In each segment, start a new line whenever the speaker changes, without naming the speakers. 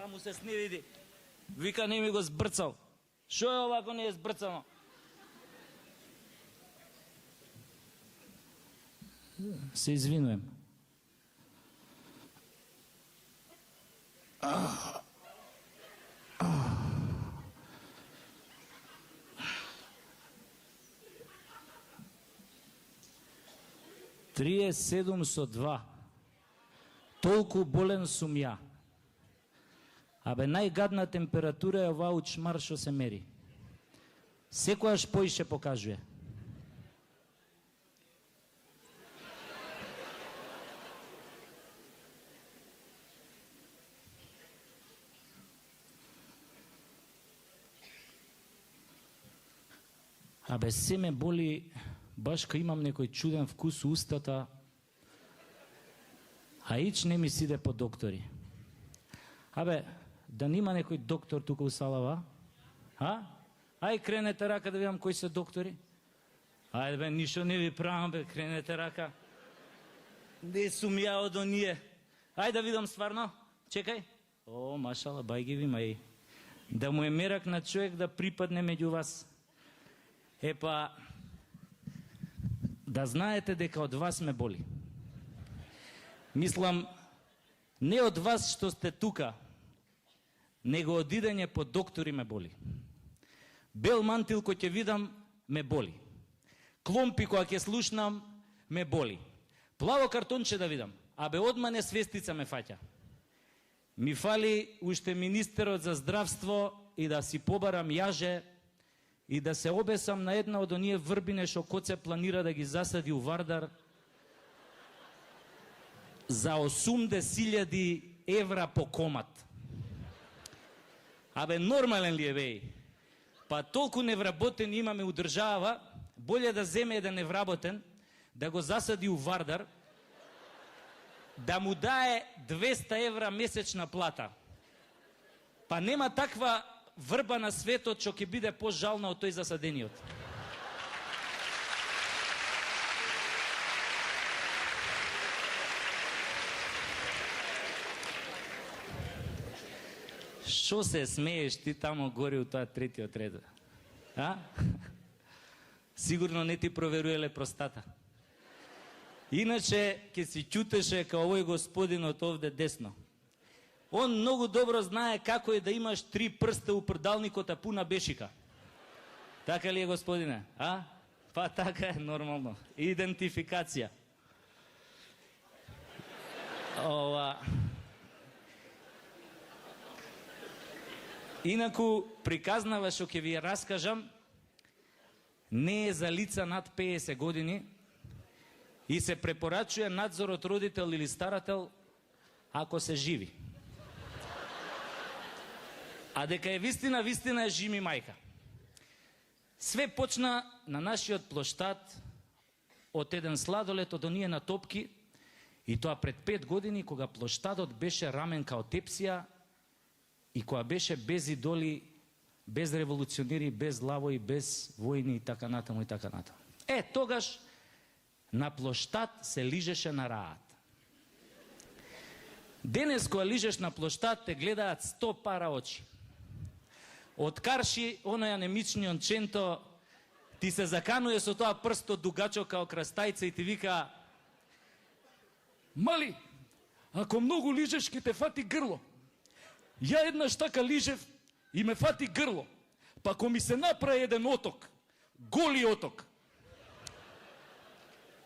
така му се сневиди. Вика, не ми го сбрцал. Шо е ова ако не е сбрцано? Се извинуем. Трие 7 со 2. Толку болен сум ја. Абе, најгадна температура е оваа учмар што се мери. Секојаш поише покажува. Абе, се ме боли, баш кај имам некој чуден вкус у устата, а ич не ми сиде по доктори. Абе, да нима некој доктор тука у салава? А? Ај, кренете рака да видам кои се доктори. Ајде бе, ништо не ви правам бе, кренете рака. Не сум ја од оние. Ајде да видам стварно. Чекај. О, машала, бајги ви мај. Да му е мерак на човек да припадне меѓу вас. Епа, да знаете дека од вас ме боли. Мислам, не од вас што сте тука, него од идење по доктори ме боли. Бел мантил кој ќе видам, ме боли. Кломпи која ќе слушнам, ме боли. Плаво картонче да видам, абе одма несвестица ме фаќа. Ми фали уште министерот за здравство и да си побарам јаже и да се обесам на една од оние врбине што Коце планира да ги засади у Вардар за 80.000 евра по комат. Абе, нормален ли е, беј? Па толку невработен имаме у држава, болje да земе еден невработен, да го засади у Вардар, да му дае 200 евра месечна плата. Па нема таква врба на светот што ќе биде пожална од тој засадениот. Шо се смееш ти тамо горе у тоа третиот ред? А? Сигурно не ти проверуеле простата. Иначе ќе си чутеше као овој господинот овде десно. Он многу добро знае како е да имаш 3 прста у прдалникот, а пуна бешика. Така ли е, господине? А? Па така е, нормално. Идентификација. Ова... Инаку, приказнава што ќе ви раскажам, не е за лица над 50 години и се препорачува надзор од родител или старател ако се живи. А дека е вистина, вистина е жими мајка. Све почна на нашиот плоштад од еден сладолет од оние на топки, и тоа пред 5 години, кога плоштадот беше рамен као тепсија и кога беше без идоли, без револуционери, без лавои, без војни и така натаму и така натаму. Тогаш на плоштад се лижеше на раат. Денес кога лижеш на плоштад те гледаат 100 пара очи. Од карши, оној анемичниот ченто ти се закануе со тоа прсто дугачо као крастајца и ти вика: мали, ако многу лижеш ќе те фати грло. Ја еднаш така лижев и ме фати грло. Па ако ми се направи еден оток, голи оток.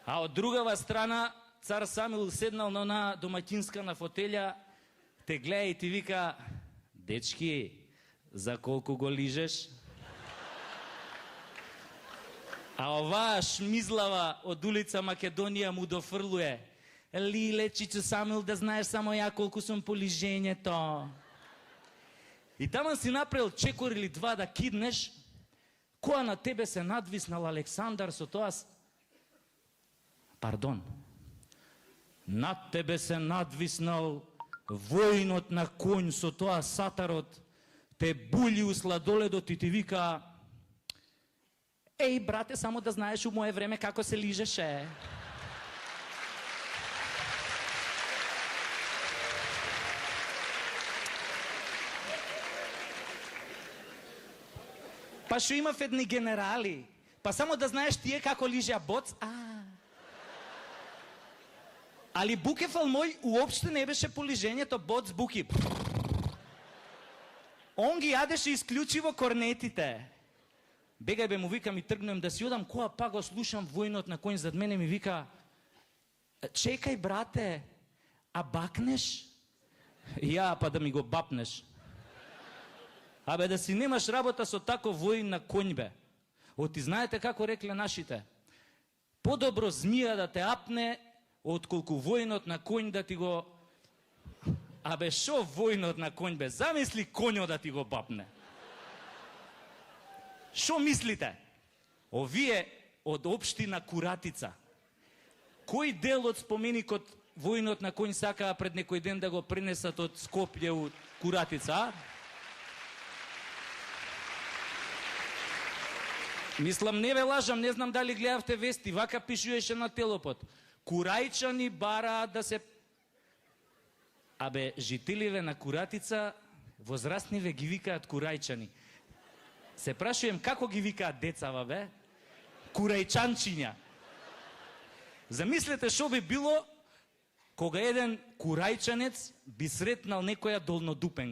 А од другава страна, цар Самил седнал на она домаќинска на фотелја, те гледа и ти вика: дечки, за колку го лижеш? А оваа шмизлава од улица Македонија му дофрлуе: лиле, чичо Самил, да знаеш само ја колку сум по лижењето. И таман си направил чекор или два да киднеш, која на тебе се надвиснал Александар со тоа... Пардон. Над тебе се надвиснал војнот на конј со тоа сатарот, те були у сладоледот и ти вика: еј, брате, само да знаеш у мое време како се лижеше. Па што имав едни генерали. Па само да знаеш тие како лижеа боц. Али букефал мој уопште не беше по лижењето боц буки. Он ги јадеше исклучиво корнетите. Бегај бе, му викам и тргнем да си одам, која па го слушам војнот на коњ зад мене ми вика: чекај брате, а бакнеш? Ја, па да ми го бапнеш. Абе да си немаш работа со тако воин на конј бе. Оти знаете како рекле нашите? Подобро змија да те апне, отколку војнот на конј да ти го... Абе шо војнот на конј бе? Замисли конјот да ти го бапне. Шо мислите? Овие од општина Куратица. Кој дел од споменикот војнот на конј сакаа пред некој ден да го пренесат од Скопје у Куратица, а? Мислам, не ве лажам, не знам дали гледавте вести, вака пишуеше на Телопот. Курајчани бараат да се... Абе, жителиве на Куратица, возрастниве ги викаат курајчани. Се прашуjem како ги викаат децава, бе? Курајчанчиња. Замислете шо би било кога еден курајчанец би сретнал некоја долнодупенка.